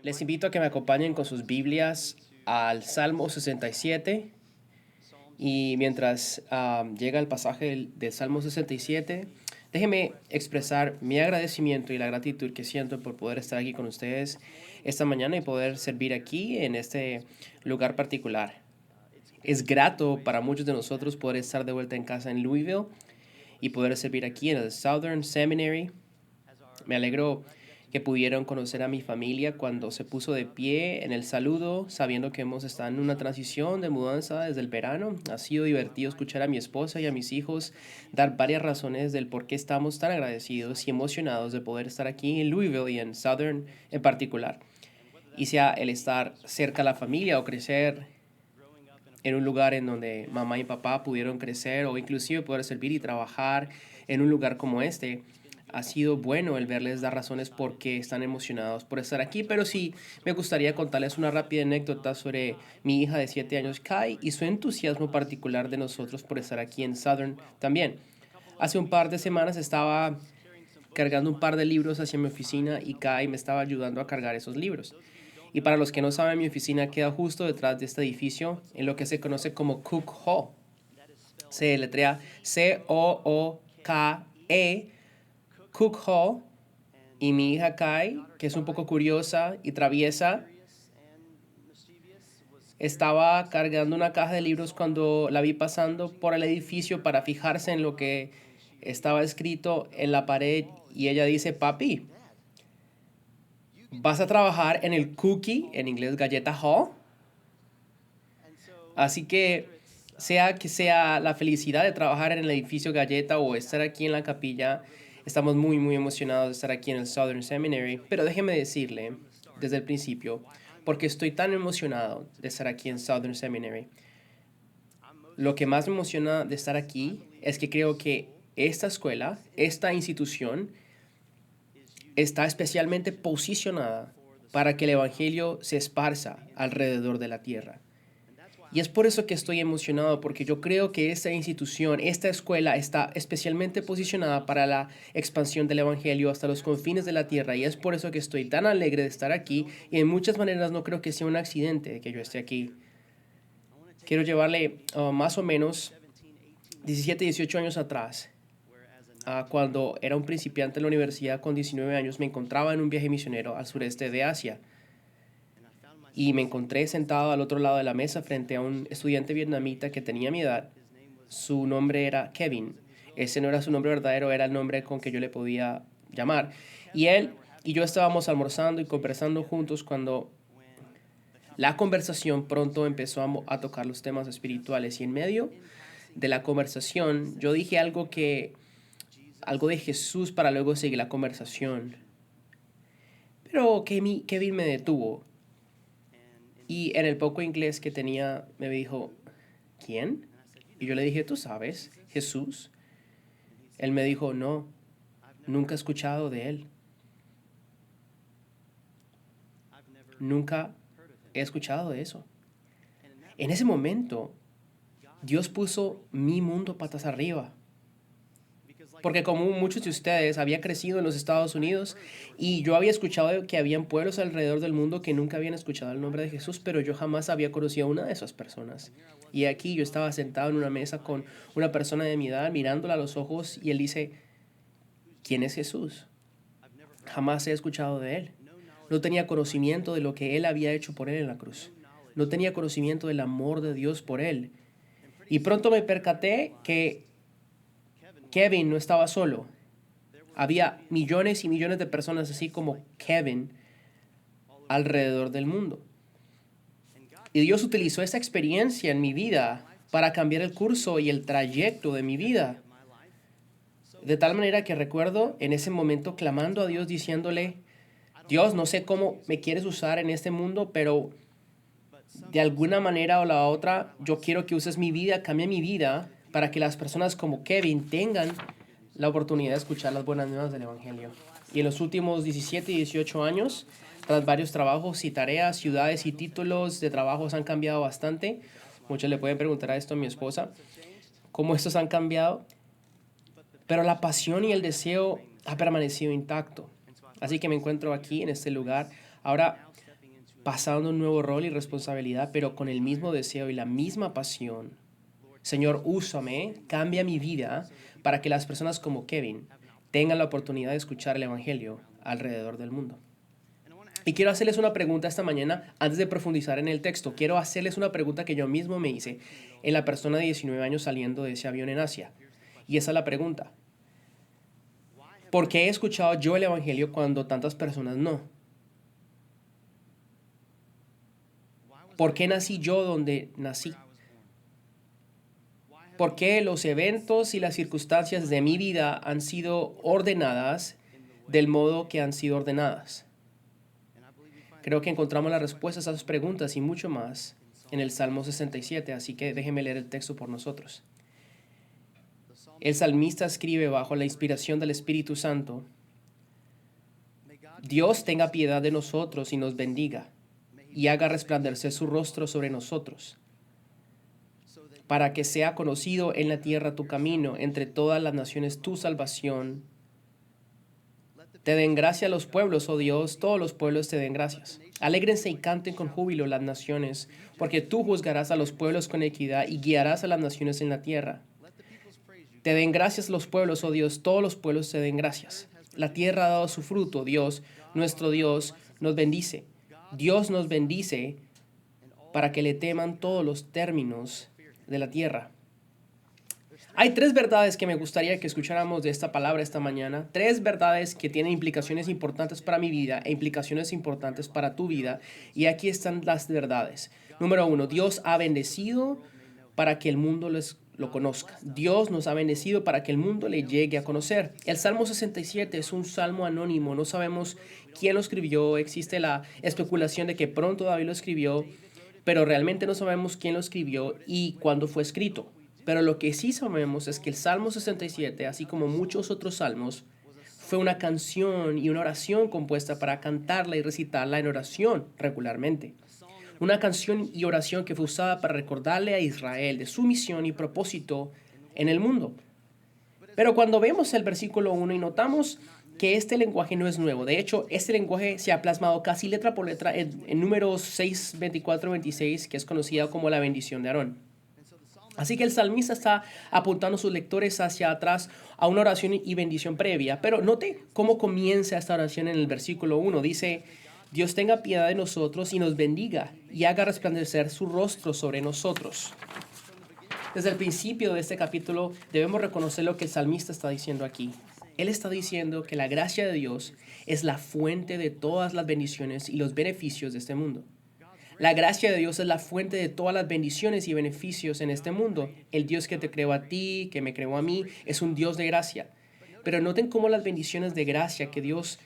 Les invito a que me acompañen con sus Biblias al Salmo 67 y mientras llega el pasaje del Salmo 67, déjenme expresar mi agradecimiento y la gratitud que siento por poder estar aquí con ustedes esta mañana y poder servir aquí en este lugar particular. Es grato para muchos de nosotros poder estar de vuelta en casa en Louisville y poder servir aquí en el Southern Seminary. Me alegro que pudieron conocer a mi familia cuando se puso de pie en el saludo, sabiendo que hemos estado en una transición de mudanza desde el verano. Ha sido divertido escuchar a mi esposa y a mis hijos dar varias razones del por qué estamos tan agradecidos y emocionados de poder estar aquí en Louisville y en Southern en particular. Y sea el estar cerca a la familia o crecer en un lugar en donde mamá y papá pudieron crecer o inclusive poder servir y trabajar en un lugar como este. Ha sido bueno el verles dar razones por qué están emocionados por estar aquí, pero sí me gustaría contarles una rápida anécdota sobre mi hija de 7 años, Kai, y su entusiasmo particular de nosotros por estar aquí en Southern también. Hace un par de semanas estaba cargando un par de libros hacia mi oficina y Kai me estaba ayudando a cargar esos libros. Y para los que no saben, mi oficina queda justo detrás de este edificio, en lo que se conoce como Cook Hall. Se deletrea Cooke, Cook Hall. Y mi hija Kai, que es un poco curiosa y traviesa, estaba cargando una caja de libros cuando la vi pasando por el edificio para fijarse en lo que estaba escrito en la pared y ella dice: papi, ¿vas a trabajar en el Cookie, en inglés galleta Hall? Así que sea la felicidad de trabajar en el edificio Galleta o estar aquí en la capilla, estamos muy, muy emocionados de estar aquí en el Southern Seminary. Pero déjeme decirle desde el principio, porque estoy tan emocionado de estar aquí en Southern Seminary, lo que más me emociona de estar aquí es que creo que esta escuela, esta institución, está especialmente posicionada para que el Evangelio se esparza alrededor de la tierra. Y es por eso que estoy emocionado, porque yo creo que esta institución, esta escuela está especialmente posicionada para la expansión del Evangelio hasta los confines de la tierra. Y es por eso que estoy tan alegre de estar aquí. Y en muchas maneras no creo que sea un accidente que yo esté aquí. Quiero llevarle más o menos 17, 18 años atrás. Cuando era un principiante en la universidad con 19 años, me encontraba en un viaje misionero al sureste de Asia. Y me encontré sentado al otro lado de la mesa frente a un estudiante vietnamita que tenía mi edad. Su nombre era Kevin. Ese no era su nombre verdadero, era el nombre con que yo le podía llamar. Y él y yo estábamos almorzando y conversando juntos cuando la conversación pronto empezó a tocar los temas espirituales. Y en medio de la conversación yo dije algo de Jesús para luego seguir la conversación. Pero Kevin me detuvo. Y en el poco inglés que tenía, me dijo: ¿quién? Y yo le dije: tú sabes, Jesús. Él me dijo: no, nunca he escuchado de él. Nunca he escuchado de eso. En ese momento, Dios puso mi mundo patas arriba. Porque como muchos de ustedes, había crecido en los Estados Unidos y yo había escuchado que habían pueblos alrededor del mundo que nunca habían escuchado el nombre de Jesús, pero yo jamás había conocido a una de esas personas. Y aquí yo estaba sentado en una mesa con una persona de mi edad, mirándola a los ojos, y él dice: ¿quién es Jesús? Jamás he escuchado de él. No tenía conocimiento de lo que él había hecho por él en la cruz. No tenía conocimiento del amor de Dios por él. Y pronto me percaté que Kevin no estaba solo. Había millones y millones de personas así como Kevin alrededor del mundo. Y Dios utilizó esa experiencia en mi vida para cambiar el curso y el trayecto de mi vida. De tal manera que recuerdo en ese momento clamando a Dios diciéndole: Dios, no sé cómo me quieres usar en este mundo, pero de alguna manera o la otra, yo quiero que uses mi vida, cambie mi vida, para que las personas como Kevin tengan la oportunidad de escuchar las buenas nuevas del Evangelio. Y en los últimos 17 y 18 años, tras varios trabajos y tareas, ciudades y títulos de trabajos han cambiado bastante. Muchos le pueden preguntar a esto a mi esposa, cómo estos han cambiado, pero la pasión y el deseo ha permanecido intacto. Así que me encuentro aquí en este lugar Ahora, pasando un nuevo rol y responsabilidad, pero con el mismo deseo y la misma pasión. Señor, úsame, cambia mi vida para que las personas como Kevin tengan la oportunidad de escuchar el Evangelio alrededor del mundo. Y quiero hacerles una pregunta esta mañana antes de profundizar en el texto. Quiero hacerles una pregunta que yo mismo me hice en la persona de 19 años saliendo de ese avión en Asia. Y esa es la pregunta. ¿Por qué he escuchado yo el Evangelio cuando tantas personas no? ¿Por qué nací yo donde nací? ¿Por qué los eventos y las circunstancias de mi vida han sido ordenadas del modo que han sido ordenadas? Creo que encontramos las respuestas a esas preguntas y mucho más en el Salmo 67, así que déjenme leer el texto por nosotros. El salmista escribe bajo la inspiración del Espíritu Santo: Dios tenga piedad de nosotros y nos bendiga, y haga resplandecer su rostro sobre nosotros, para que sea conocido en la tierra tu camino, entre todas las naciones tu salvación. Te den gracia los pueblos, oh Dios, todos los pueblos te den gracias. Alégrense y canten con júbilo las naciones, porque tú juzgarás a los pueblos con equidad y guiarás a las naciones en la tierra. Te den gracias los pueblos, oh Dios, todos los pueblos te den gracias. La tierra ha dado su fruto, Dios, nuestro Dios, nos bendice. Dios nos bendice para que le teman todos los términos de la tierra. Hay tres verdades que me gustaría que escucháramos de esta palabra esta mañana. Tres verdades que tienen implicaciones importantes para mi vida e implicaciones importantes para tu vida. Y aquí están las verdades. Número uno, Dios ha bendecido para que el mundo lo conozca. Dios nos ha bendecido para que el mundo le llegue a conocer. El Salmo 67 es un salmo anónimo. No sabemos quién lo escribió. Existe la especulación de que pronto David lo escribió, pero realmente no sabemos quién lo escribió y cuándo fue escrito. Pero lo que sí sabemos es que el Salmo 67, así como muchos otros salmos, fue una canción y una oración compuesta para cantarla y recitarla en oración regularmente. Una canción y oración que fue usada para recordarle a Israel de su misión y propósito en el mundo. Pero cuando vemos el versículo 1 y notamos que este lenguaje no es nuevo. De hecho, este lenguaje se ha plasmado casi letra por letra en Números 6, 24, 26, que es conocida como la bendición de Aarón. Así que el salmista está apuntando a sus lectores hacia atrás a una oración y bendición previa. Pero note cómo comienza esta oración en el versículo 1. Dice: Dios tenga piedad de nosotros y nos bendiga y haga resplandecer su rostro sobre nosotros. Desde el principio de este capítulo debemos reconocer lo que el salmista está diciendo aquí. Él está diciendo que la gracia de Dios es la fuente de todas las bendiciones y los beneficios de este mundo. La gracia de Dios es la fuente de todas las bendiciones y beneficios en este mundo. El Dios que te creó a ti, que me creó a mí, es un Dios de gracia. Pero noten cómo las bendiciones de gracia que Dios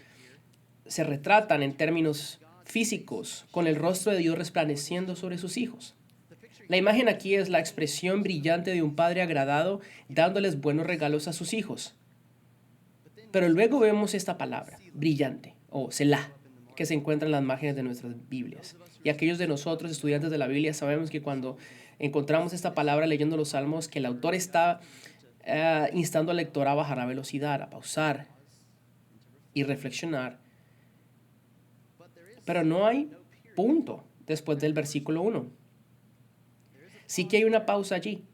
se retratan en términos físicos, con el rostro de Dios resplandeciendo sobre sus hijos. La imagen aquí es la expresión brillante de un padre agradado dándoles buenos regalos a sus hijos. Pero luego vemos esta palabra, brillante, o selah, que se encuentra en las márgenes de nuestras Biblias. Y aquellos de nosotros, estudiantes de la Biblia, sabemos que cuando encontramos esta palabra leyendo los Salmos, que el autor está instando al lector a bajar la velocidad, a pausar y reflexionar. Pero no hay punto después del versículo 1. Sí que hay una pausa allí,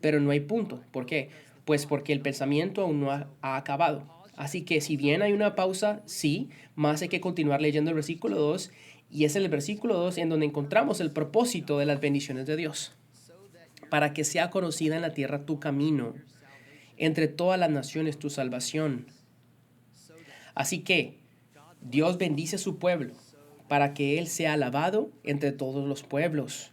pero no hay punto. ¿Por qué? Pues porque el pensamiento aún no ha acabado. Así que si bien hay una pausa, sí, más hay que continuar leyendo el versículo 2, y es en el versículo 2 en donde encontramos el propósito de las bendiciones de Dios. Para que sea conocida en la tierra tu camino, entre todas las naciones tu salvación. Así que Dios bendice a su pueblo, para que Él sea alabado entre todos los pueblos.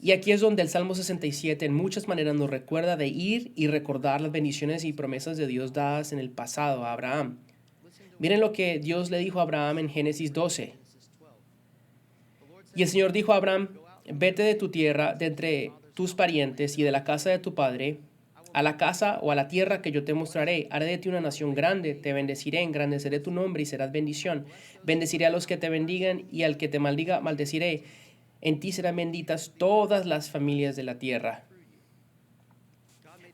Y aquí es donde el Salmo 67 en muchas maneras nos recuerda de ir y recordar las bendiciones y promesas de Dios dadas en el pasado a Abraham. Miren lo que Dios le dijo a Abraham en Génesis 12. Y el Señor dijo a Abraham: vete de tu tierra, de entre tus parientes y de la casa de tu padre, a la casa o a la tierra que yo te mostraré. Haré de ti una nación grande, te bendeciré, engrandeceré tu nombre y serás bendición. Bendeciré a los que te bendigan y al que te maldiga, maldeciré. En ti serán benditas todas las familias de la tierra.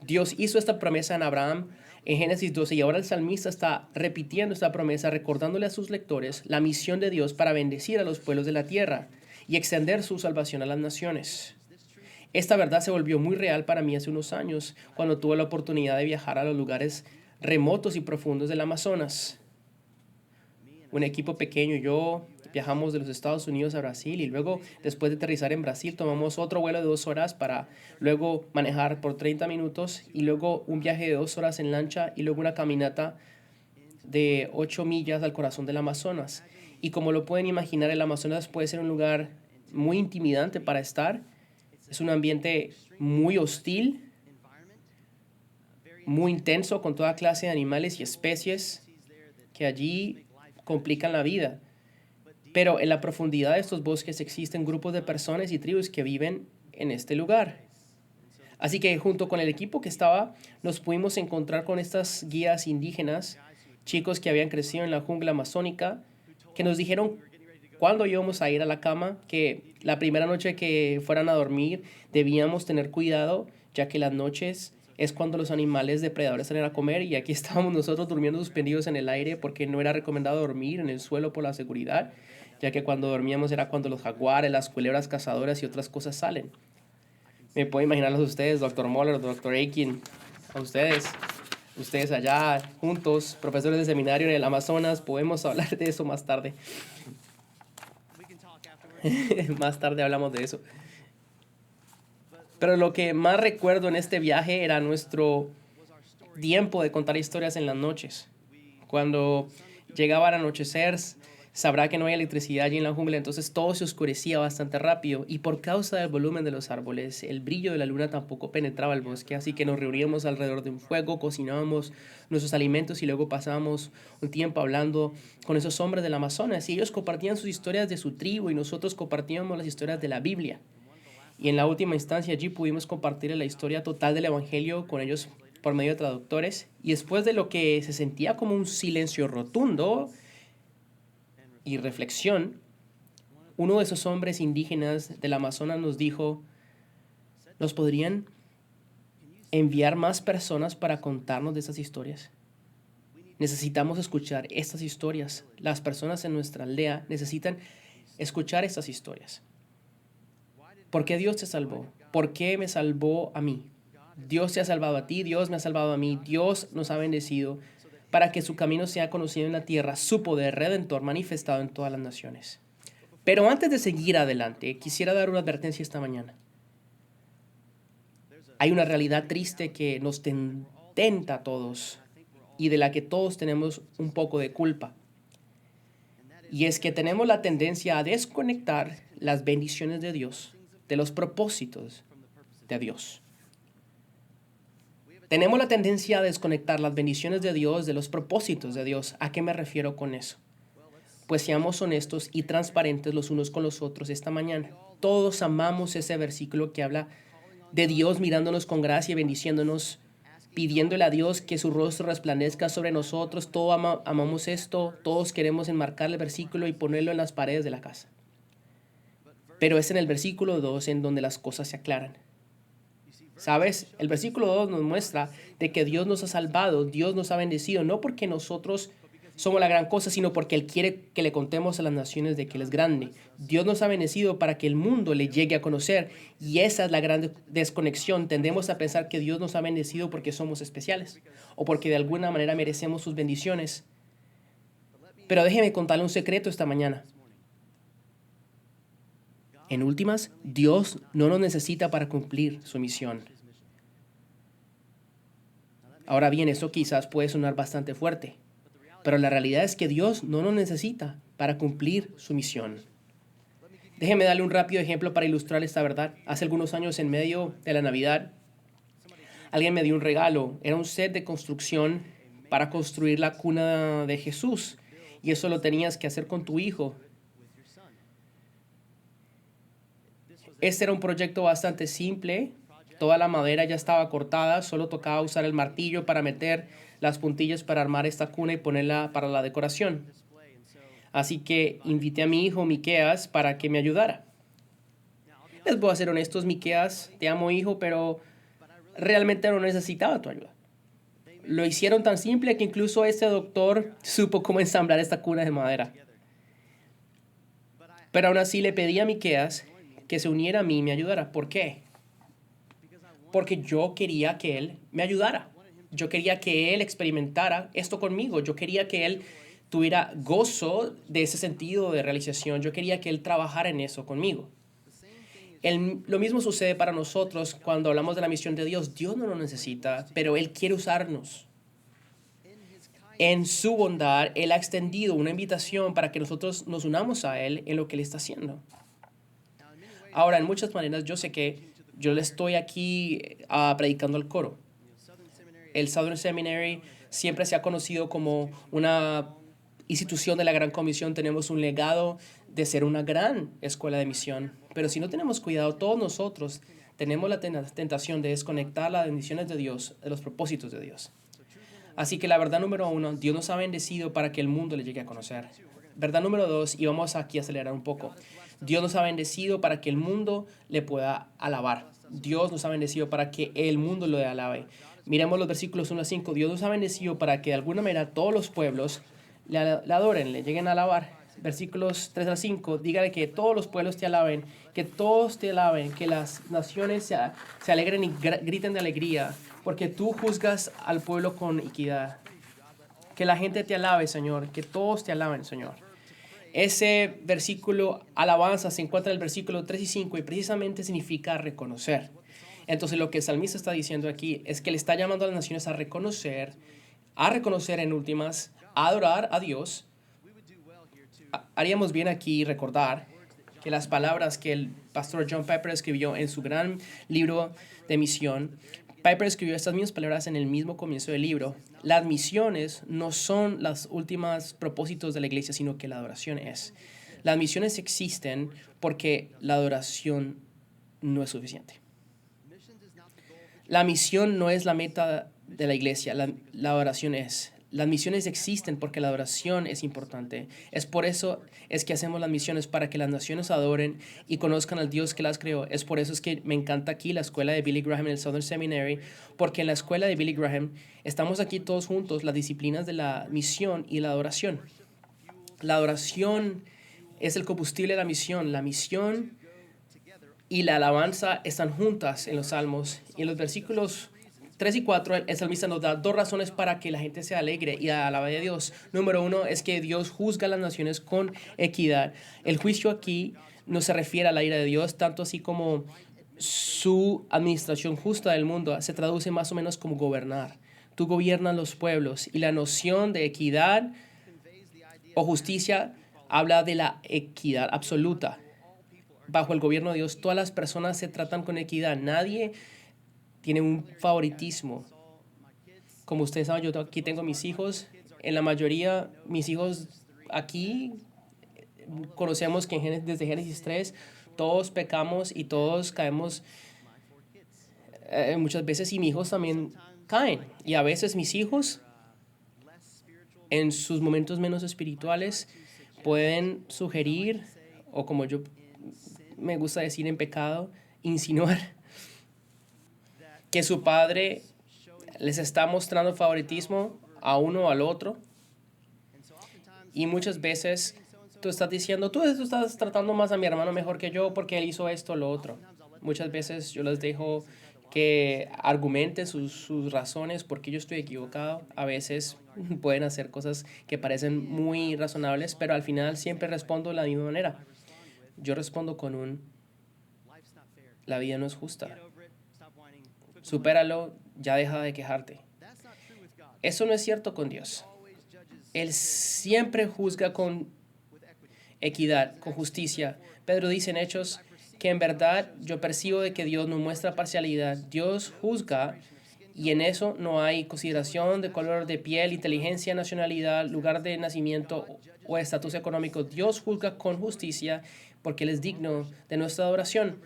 Dios hizo esta promesa en Abraham en Génesis 12, y ahora el salmista está repitiendo esta promesa, recordándole a sus lectores la misión de Dios para bendecir a los pueblos de la tierra y extender su salvación a las naciones. Esta verdad se volvió muy real para mí hace unos años, cuando tuve la oportunidad de viajar a los lugares remotos y profundos del Amazonas. Un equipo pequeño y yo viajamos de los Estados Unidos a Brasil y luego, después de aterrizar en Brasil, tomamos otro vuelo de 2 horas para luego manejar por 30 minutos y luego un viaje de 2 horas en lancha y luego una caminata de 8 millas al corazón del Amazonas. Y como lo pueden imaginar, el Amazonas puede ser un lugar muy intimidante para estar. Es un ambiente muy hostil, muy intenso, con toda clase de animales y especies que allí complican la vida. Pero en la profundidad de estos bosques existen grupos de personas y tribus que viven en este lugar. Así que junto con el equipo que estaba, nos pudimos encontrar con estas guías indígenas, chicos que habían crecido en la jungla amazónica, que nos dijeron cuándo íbamos a ir a la cama, que la primera noche que fueran a dormir debíamos tener cuidado, ya que las noches es cuando los animales depredadores salen a comer y aquí estábamos nosotros durmiendo suspendidos en el aire porque no era recomendado dormir en el suelo por la seguridad, ya que cuando dormíamos era cuando los jaguares, las culebras cazadoras y otras cosas salen. Me puedo imaginarlos a ustedes, Dr. Moller, Dr. Aiken, a ustedes allá juntos, profesores de seminario en el Amazonas, podemos hablar de eso más tarde. Más tarde hablamos de eso. Pero lo que más recuerdo en este viaje era nuestro tiempo de contar historias en las noches. Cuando llegaba el anochecer, sabrá que no hay electricidad allí en la jungla, entonces todo se oscurecía bastante rápido y por causa del volumen de los árboles, el brillo de la luna tampoco penetraba el bosque, así que nos reuníamos alrededor de un fuego, cocinábamos nuestros alimentos y luego pasábamos un tiempo hablando con esos hombres del Amazonas y ellos compartían sus historias de su tribu y nosotros compartíamos las historias de la Biblia. Y en la última instancia allí pudimos compartir la historia total del Evangelio con ellos por medio de traductores. Y después de lo que se sentía como un silencio rotundo y reflexión, uno de esos hombres indígenas del Amazonas nos dijo, ¿nos podrían enviar más personas para contarnos de estas historias? Necesitamos escuchar estas historias. Las personas en nuestra aldea necesitan escuchar estas historias. ¿Por qué Dios te salvó? ¿Por qué me salvó a mí? Dios te ha salvado a ti, Dios me ha salvado a mí, Dios nos ha bendecido para que su camino sea conocido en la tierra, su poder redentor manifestado en todas las naciones. Pero antes de seguir adelante, quisiera dar una advertencia esta mañana. Hay una realidad triste que nos tenta a todos y de la que todos tenemos un poco de culpa. Y es que tenemos la tendencia a desconectar las bendiciones de Dios de los propósitos de Dios. Tenemos la tendencia a desconectar las bendiciones de Dios de los propósitos de Dios. ¿A qué me refiero con eso? Pues seamos honestos y transparentes los unos con los otros esta mañana. Todos amamos ese versículo que habla de Dios mirándonos con gracia y bendiciéndonos, pidiéndole a Dios que su rostro resplandezca sobre nosotros. Todos amamos esto, todos queremos enmarcar el versículo y ponerlo en las paredes de la casa. Pero es en el versículo 2 en donde las cosas se aclaran. ¿Sabes? El versículo 2 nos muestra de que Dios nos ha salvado, Dios nos ha bendecido, no porque nosotros somos la gran cosa, sino porque Él quiere que le contemos a las naciones de que Él es grande. Dios nos ha bendecido para que el mundo le llegue a conocer y esa es la gran desconexión. Tendemos a pensar que Dios nos ha bendecido porque somos especiales o porque de alguna manera merecemos sus bendiciones. Pero déjeme contarle un secreto esta mañana. En últimas, Dios no nos necesita para cumplir su misión. Ahora bien, eso quizás puede sonar bastante fuerte, pero la realidad es que Dios no nos necesita para cumplir su misión. Déjeme darle un rápido ejemplo para ilustrar esta verdad. Hace algunos años, en medio de la Navidad, alguien me dio un regalo. Era un set de construcción para construir la cuna de Jesús. Y eso lo tenías que hacer con tu hijo. Este era un proyecto bastante simple. Toda la madera ya estaba cortada. Solo tocaba usar el martillo para meter las puntillas para armar esta cuna y ponerla para la decoración. Así que invité a mi hijo Miqueas para que me ayudara. Les voy a ser honestos, Miqueas, te amo hijo, pero realmente no necesitaba tu ayuda. Lo hicieron tan simple que incluso este doctor supo cómo ensamblar esta cuna de madera. Pero aún así le pedí a Miqueas que se uniera a mí y me ayudara. ¿Por qué? Porque yo quería que él me ayudara. Yo quería que él experimentara esto conmigo. Yo quería que él tuviera gozo de ese sentido de realización. Yo quería que él trabajara en eso conmigo. Lo mismo sucede para nosotros cuando hablamos de la misión de Dios. Dios no lo necesita, pero Él quiere usarnos. En su bondad, Él ha extendido una invitación para que nosotros nos unamos a Él en lo que Él está haciendo. Ahora, en muchas maneras, yo sé que yo le estoy aquí predicando al coro. El Southern Seminary siempre se ha conocido como una institución de la Gran Comisión. Tenemos un legado de ser una gran escuela de misión. Pero si no tenemos cuidado, todos nosotros tenemos la tentación de desconectar las bendiciones de Dios de los propósitos de Dios. Así que la verdad número 1, Dios nos ha bendecido para que el mundo le llegue a conocer. Verdad número 2, y vamos aquí a acelerar un poco. Dios nos ha bendecido para que el mundo le pueda alabar. Dios nos ha bendecido para que el mundo lo alabe. Miremos los versículos 1 a 5. Dios nos ha bendecido para que de alguna manera todos los pueblos le adoren, le lleguen a alabar. Versículos 3 a 5, dígale que todos los pueblos te alaben, que todos te alaben, que las naciones se alegren y griten de alegría, porque tú juzgas al pueblo con equidad. Que la gente te alabe, Señor, que todos te alaben, Señor. Ese versículo alabanza se encuentra en el versículo 3 y 5 y precisamente significa reconocer. Entonces lo que el salmista está diciendo aquí es que le está llamando a las naciones a reconocer en últimas, a adorar a Dios. Haríamos bien aquí recordar que las palabras que el pastor John Piper escribió en su gran libro de misión, Piper escribió estas mismas palabras en el mismo comienzo del libro. Las misiones no son los últimos propósitos de la iglesia, sino que la adoración es. Las misiones existen porque la adoración no es suficiente. La misión no es la meta de la iglesia, la adoración es. Las misiones existen porque la adoración es importante. Es por eso es que hacemos las misiones, para que las naciones adoren y conozcan al Dios que las creó. Es por eso es que me encanta aquí la escuela de Billy Graham en el Southern Seminary, porque en la escuela de Billy Graham estamos aquí todos juntos, las disciplinas de la misión y la adoración. La adoración es el combustible de la misión. La misión y la alabanza están juntas en los salmos. Y en los versículos 3 y 4, el salmista nos da dos razones para que la gente se alegre y alabe a Dios. Número 1 es que Dios juzga a las naciones con equidad. El juicio aquí no se refiere a la ira de Dios, tanto así como su administración justa del mundo se traduce más o menos como gobernar. Tú gobiernas los pueblos, y la noción de equidad o justicia habla de la equidad absoluta. Bajo el gobierno de Dios, todas las personas se tratan con equidad. Nadie tiene un favoritismo. Como ustedes saben, yo aquí tengo mis hijos. En la mayoría, mis hijos aquí, conocemos que desde Génesis 3, todos pecamos y todos caemos muchas veces, y mis hijos también caen. Y a veces mis hijos, en sus momentos menos espirituales, pueden sugerir, o como yo me gusta decir en pecado, insinuar que su padre les está mostrando favoritismo a uno o al otro. Y muchas veces tú estás diciendo, tú estás tratando más a mi hermano mejor que yo porque él hizo esto o lo otro. Muchas veces yo les dejo que argumenten sus razones porque yo estoy equivocado. A veces pueden hacer cosas que parecen muy razonables, pero al final siempre respondo de la misma manera. Yo respondo con la vida no es justa. Supéralo, ya deja de quejarte. Eso no es cierto con Dios. Él siempre juzga con equidad, con justicia. Pedro dice en Hechos que en verdad yo percibo de que Dios no muestra parcialidad. Dios juzga, y en eso no hay consideración de color de piel, inteligencia, nacionalidad, lugar de nacimiento o estatus económico. Dios juzga con justicia porque Él es digno de nuestra adoración.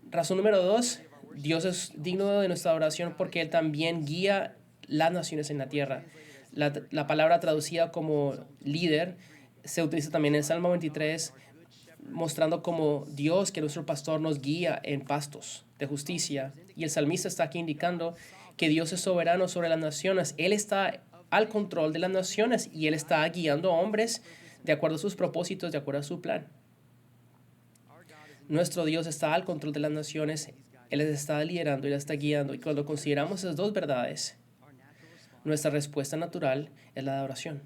Razón número 2, Dios es digno de nuestra adoración porque Él también guía las naciones en la tierra. La palabra traducida como líder se utiliza también en Salmo 23, mostrando como Dios, que nuestro pastor, nos guía en pastos de justicia. Y el salmista está aquí indicando que Dios es soberano sobre las naciones. Él está al control de las naciones y Él está guiando a hombres de acuerdo a sus propósitos, de acuerdo a su plan. Nuestro Dios está al control de las naciones. Él les está liderando y les está guiando. Y cuando consideramos esas dos verdades, nuestra respuesta natural es la de oración.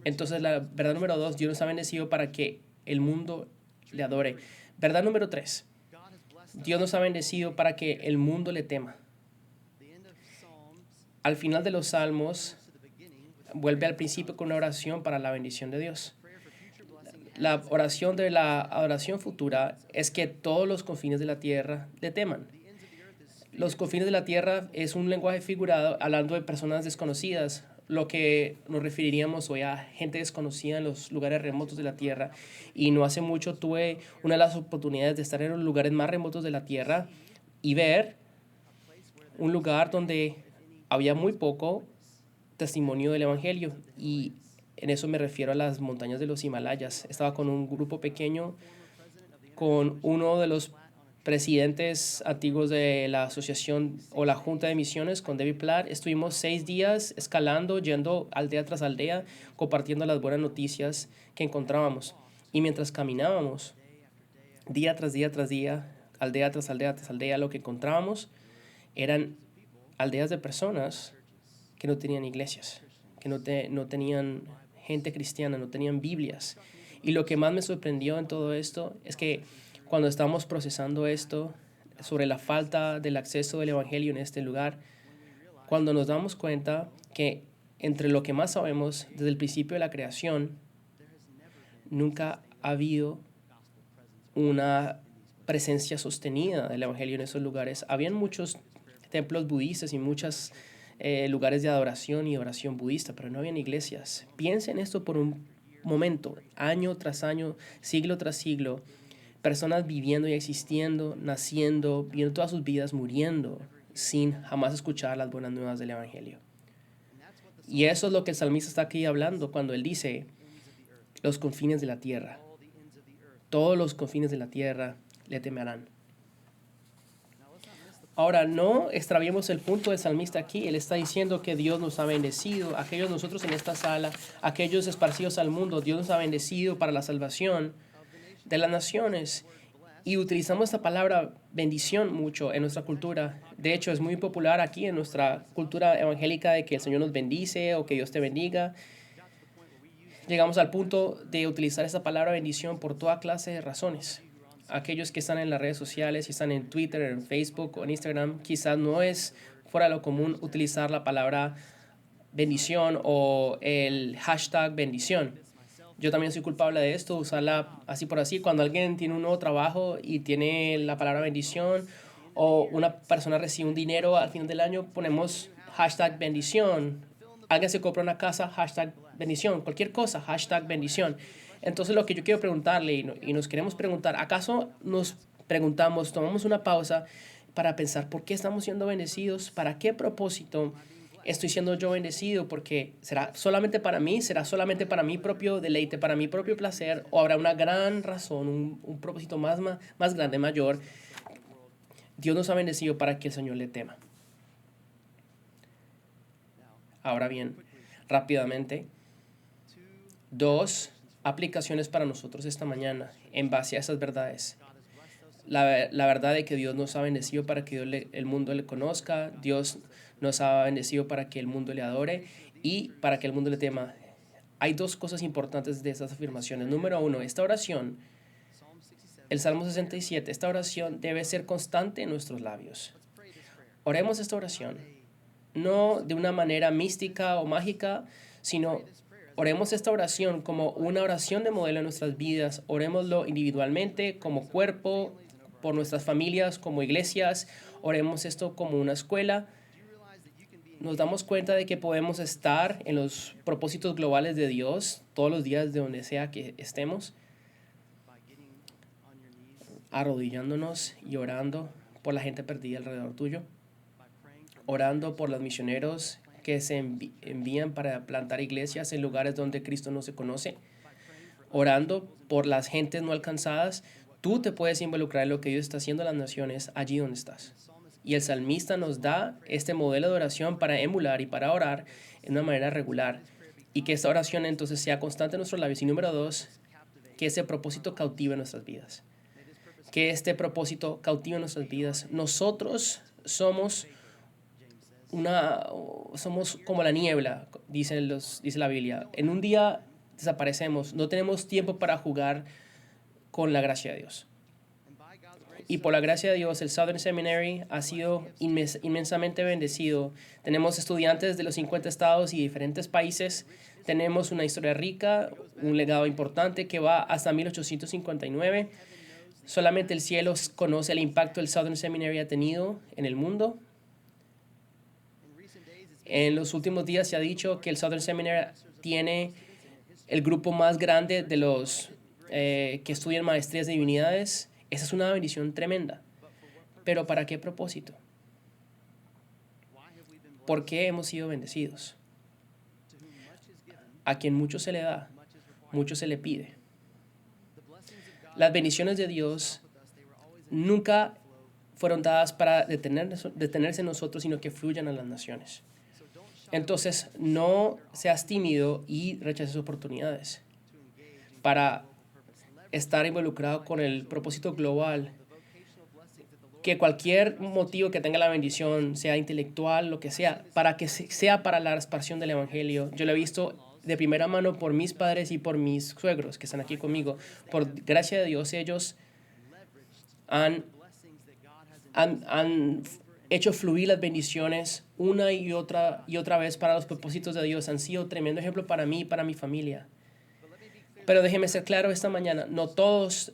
Entonces, la verdad número 2, Dios nos ha bendecido para que el mundo le adore. Verdad número 3, Dios nos ha bendecido para que el mundo le tema. Al final de los Salmos, vuelve al principio con una oración para la bendición de Dios. La oración de la adoración futura es que todos los confines de la tierra le teman. Los confines de la tierra es un lenguaje figurado hablando de personas desconocidas, lo que nos referiríamos hoy a gente desconocida en los lugares remotos de la tierra. Y no hace mucho tuve una de las oportunidades de estar en los lugares más remotos de la tierra y ver un lugar donde había muy poco testimonio del Evangelio. Y en eso me refiero a las montañas de los Himalayas. Estaba con un grupo pequeño, con uno de los presidentes antiguos de la asociación o la Junta de Misiones, con David Platt. Estuvimos 6 días escalando, yendo aldea tras aldea, compartiendo las buenas noticias que encontrábamos. Y mientras caminábamos, día tras día tras día, aldea tras aldea tras aldea, lo que encontrábamos eran aldeas de personas que no tenían iglesias, que no tenían gente cristiana, no tenían Biblias. Y lo que más me sorprendió en todo esto es que cuando estamos procesando esto sobre la falta del acceso del Evangelio en este lugar, cuando nos damos cuenta que entre lo que más sabemos desde el principio de la creación, nunca ha habido una presencia sostenida del Evangelio en esos lugares. Habían muchos templos budistas y muchos lugares de adoración y oración budista, pero no habían iglesias. Piensen esto por un momento, año tras año, siglo tras siglo, personas viviendo y existiendo, naciendo, viviendo todas sus vidas, muriendo, sin jamás escuchar las buenas nuevas del Evangelio. Y eso es lo que el salmista está aquí hablando cuando él dice, los confines de la tierra, todos los confines de la tierra le temerán. Ahora, no extraviemos el punto del salmista aquí. Él está diciendo que Dios nos ha bendecido. Aquellos nosotros en esta sala, aquellos esparcidos al mundo, Dios nos ha bendecido para la salvación de las naciones. Y utilizamos esta palabra bendición mucho en nuestra cultura. De hecho, es muy popular aquí en nuestra cultura evangélica de que el Señor nos bendice o que Dios te bendiga. Llegamos al punto de utilizar esta palabra bendición por toda clase de razones. Aquellos que están en las redes sociales, si están en Twitter, en Facebook o en Instagram, quizás no es fuera de lo común utilizar la palabra bendición o el hashtag bendición. Yo también soy culpable de esto, usarla así por así. Cuando alguien tiene un nuevo trabajo y tiene la palabra bendición o una persona recibe un dinero al final del año, ponemos hashtag bendición. Alguien se compra una casa, hashtag bendición. Cualquier cosa, hashtag bendición. Entonces lo que yo quiero preguntarle y nos queremos preguntar, ¿acaso nos preguntamos, tomamos una pausa para pensar por qué estamos siendo bendecidos? ¿Para qué propósito estoy siendo yo bendecido? Porque será solamente para mí, será solamente para mi propio deleite, para mi propio placer, o habrá una gran razón, un propósito más grande, mayor. Dios nos ha bendecido para que el Señor le tema. Ahora bien, rápidamente, 2 aplicaciones para nosotros esta mañana en base a esas verdades. La verdad de que Dios nos ha bendecido para que el mundo le conozca, Dios nos ha bendecido para que el mundo le adore y para que el mundo le tema. Hay 2 cosas importantes de estas afirmaciones. Número 1, esta oración, el Salmo 67, esta oración debe ser constante en nuestros labios. Oremos esta oración, no de una manera mística o mágica, sino oremos esta oración como una oración de modelo en nuestras vidas. Orémoslo individualmente, como cuerpo, por nuestras familias, como iglesias. Oremos esto como una escuela. Nos damos cuenta de que podemos estar en los propósitos globales de Dios todos los días de donde sea que estemos, arrodillándonos y orando por la gente perdida alrededor tuyo, orando por los misioneros que se envían para plantar iglesias en lugares donde Cristo no se conoce, orando por las gentes no alcanzadas. Tú te puedes involucrar en lo que Dios está haciendo en las naciones allí donde estás. Y el salmista nos da este modelo de oración para emular y para orar en una manera regular. Y que esta oración entonces sea constante en nuestros labios. Y número dos, que ese propósito cautive nuestras vidas. Que este propósito cautive nuestras vidas. Nosotros somos somos como la niebla, dice la Biblia. En un día desaparecemos. No tenemos tiempo para jugar con la gracia de Dios. Y por la gracia de Dios, el Southern Seminary ha sido inmensamente bendecido. Tenemos estudiantes de los 50 estados y diferentes países. Tenemos una historia rica, un legado importante que va hasta 1859. Solamente el cielo conoce el impacto que el Southern Seminary ha tenido en el mundo. En los últimos días se ha dicho que el Southern Seminary tiene el grupo más grande de los que estudian maestrías de divinidades. Esa es una bendición tremenda. Pero ¿para qué propósito? ¿Por qué hemos sido bendecidos? A quien mucho se le da, mucho se le pide. Las bendiciones de Dios nunca fueron dadas para detenerse en nosotros, sino que fluyan a las naciones. Entonces, no seas tímido y rechaces oportunidades para estar involucrado con el propósito global. Que cualquier motivo que tenga la bendición, sea intelectual, lo que sea, para que sea para la expansión del evangelio. Yo lo he visto de primera mano por mis padres y por mis suegros que están aquí conmigo. Por gracia de Dios, ellos han hecho fluir las bendiciones una y otra vez para los propósitos de Dios. Han sido tremendo ejemplo para mí y para mi familia. Pero déjeme ser claro esta mañana, no todos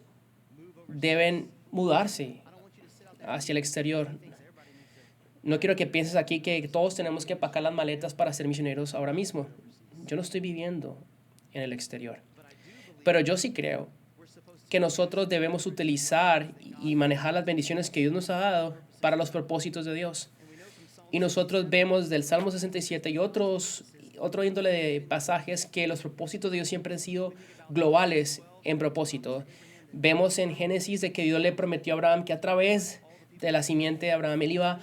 deben mudarse hacia el exterior. No quiero que pienses aquí que todos tenemos que empacar las maletas para ser misioneros ahora mismo. Yo no estoy viviendo en el exterior. Pero yo sí creo que nosotros debemos utilizar y manejar las bendiciones que Dios nos ha dado para los propósitos de Dios. Y nosotros vemos del Salmo 67 y otro índole de pasajes que los propósitos de Dios siempre han sido globales en propósito. Vemos en Génesis de que Dios le prometió a Abraham que a través de la simiente de Abraham él iba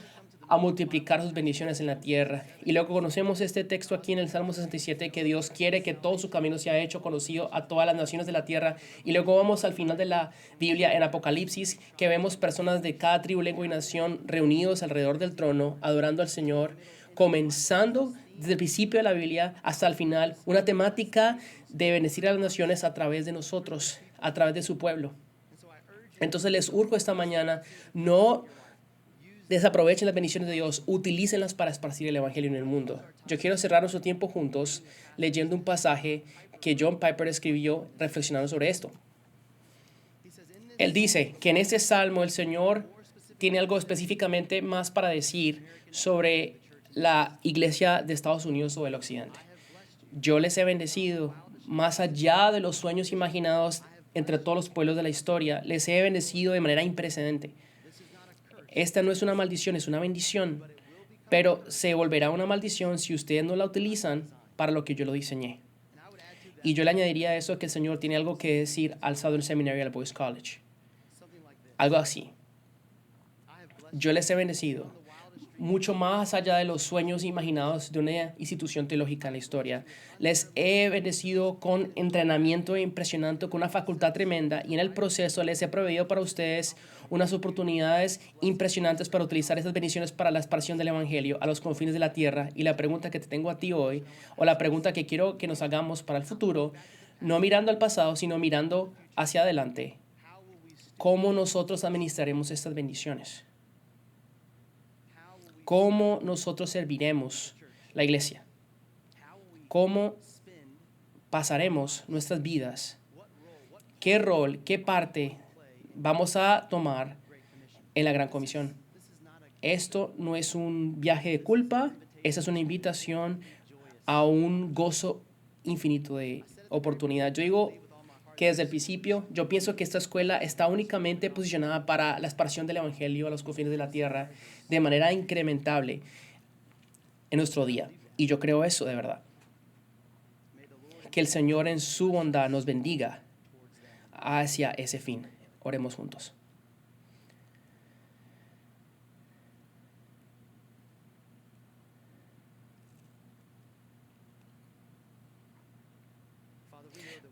a multiplicar sus bendiciones en la tierra. Y luego conocemos este texto aquí en el Salmo 67 que Dios quiere que todo su camino sea hecho conocido a todas las naciones de la tierra. Y luego vamos al final de la Biblia en Apocalipsis que vemos personas de cada tribu, lengua y nación reunidos alrededor del trono adorando al Señor, comenzando desde el principio de la Biblia hasta el final, una temática de bendecir a las naciones a través de nosotros, a través de su pueblo. Entonces les urjo esta mañana, no desaprovechen las bendiciones de Dios, utilícenlas para esparcir el evangelio en el mundo. Yo quiero cerrar nuestro tiempo juntos leyendo un pasaje que John Piper escribió reflexionando sobre esto. Él dice que en este salmo el Señor tiene algo específicamente más para decir sobre la iglesia de Estados Unidos o del occidente. Yo les he bendecido más allá de los sueños imaginados entre todos los pueblos de la historia. Les he bendecido de manera imprecedente. Esta no es una maldición, es una bendición. Pero se volverá una maldición si ustedes no la utilizan para lo que yo lo diseñé. Y yo le añadiría a eso que el Señor tiene algo que decir al Southern Seminary y al Boys College. Algo así. Yo les he bendecido mucho más allá de los sueños imaginados de una institución teológica en la historia. Les he bendecido con entrenamiento impresionante, con una facultad tremenda, y en el proceso les he proveído para ustedes unas oportunidades impresionantes para utilizar esas bendiciones para la expansión del evangelio a los confines de la tierra. Y la pregunta que te tengo a ti hoy, o la pregunta que quiero que nos hagamos para el futuro, no mirando al pasado, sino mirando hacia adelante, ¿cómo nosotros administraremos estas bendiciones? ¿Cómo nosotros serviremos la iglesia? ¿Cómo pasaremos nuestras vidas? ¿Qué rol, qué parte vamos a tomar en la Gran Comisión? Esto no es un viaje de culpa, esta es una invitación a un gozo infinito de oportunidad. Yo digo que desde el principio, yo pienso que esta escuela está únicamente posicionada para la expansión del evangelio a los confines de la tierra de manera incrementable en nuestro día. Y yo creo eso de verdad. Que el Señor en su bondad nos bendiga hacia ese fin. Oremos juntos.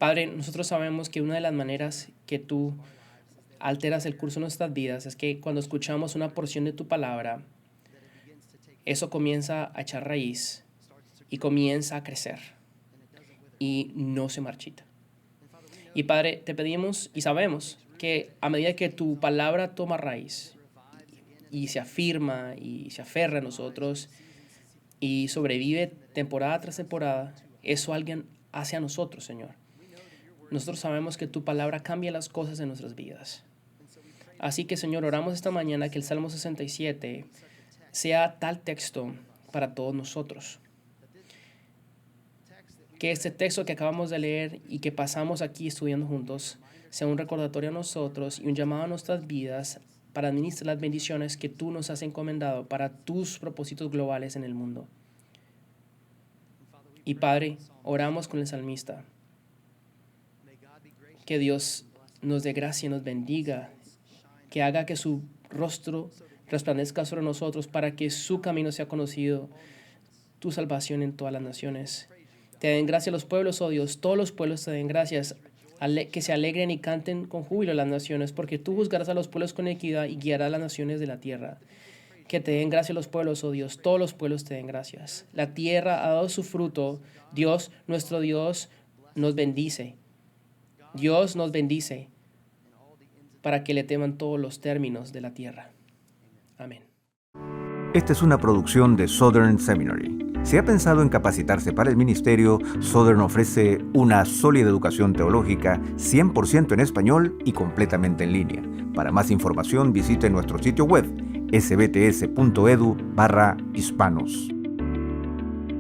Padre, nosotros sabemos que una de las maneras que tú alteras el curso de nuestras vidas es que cuando escuchamos una porción de tu palabra, eso comienza a echar raíz y comienza a crecer y no se marchita. Y Padre, te pedimos y sabemos que a medida que tu palabra toma raíz y se afirma y se aferra a nosotros y sobrevive temporada tras temporada, eso alguien hace a nosotros, Señor. Nosotros sabemos que tu palabra cambia las cosas en nuestras vidas. Así que, Señor, oramos esta mañana que el Salmo 67 sea tal texto para todos nosotros. Que este texto que acabamos de leer y que pasamos aquí estudiando juntos sea un recordatorio a nosotros y un llamado a nuestras vidas para administrar las bendiciones que tú nos has encomendado para tus propósitos globales en el mundo. Y Padre, oramos con el salmista. Que Dios nos dé gracia y nos bendiga, que haga que su rostro resplandezca sobre nosotros para que su camino sea conocido, tu salvación en todas las naciones. Te den gracias los pueblos, oh Dios, todos los pueblos te den gracias, que se alegren y canten con júbilo las naciones, porque tú juzgarás a los pueblos con equidad y guiarás a las naciones de la tierra. Que te den gracias los pueblos, oh Dios, todos los pueblos te den gracias. La tierra ha dado su fruto, Dios, nuestro Dios, nos bendice. Dios nos bendice para que le teman todos los términos de la tierra. Amén. Esta es una producción de Southern Seminary. Si ha pensado en capacitarse para el ministerio, Southern ofrece una sólida educación teológica 100% en español y completamente en línea. Para más información visite nuestro sitio web sbts.edu/hispanos.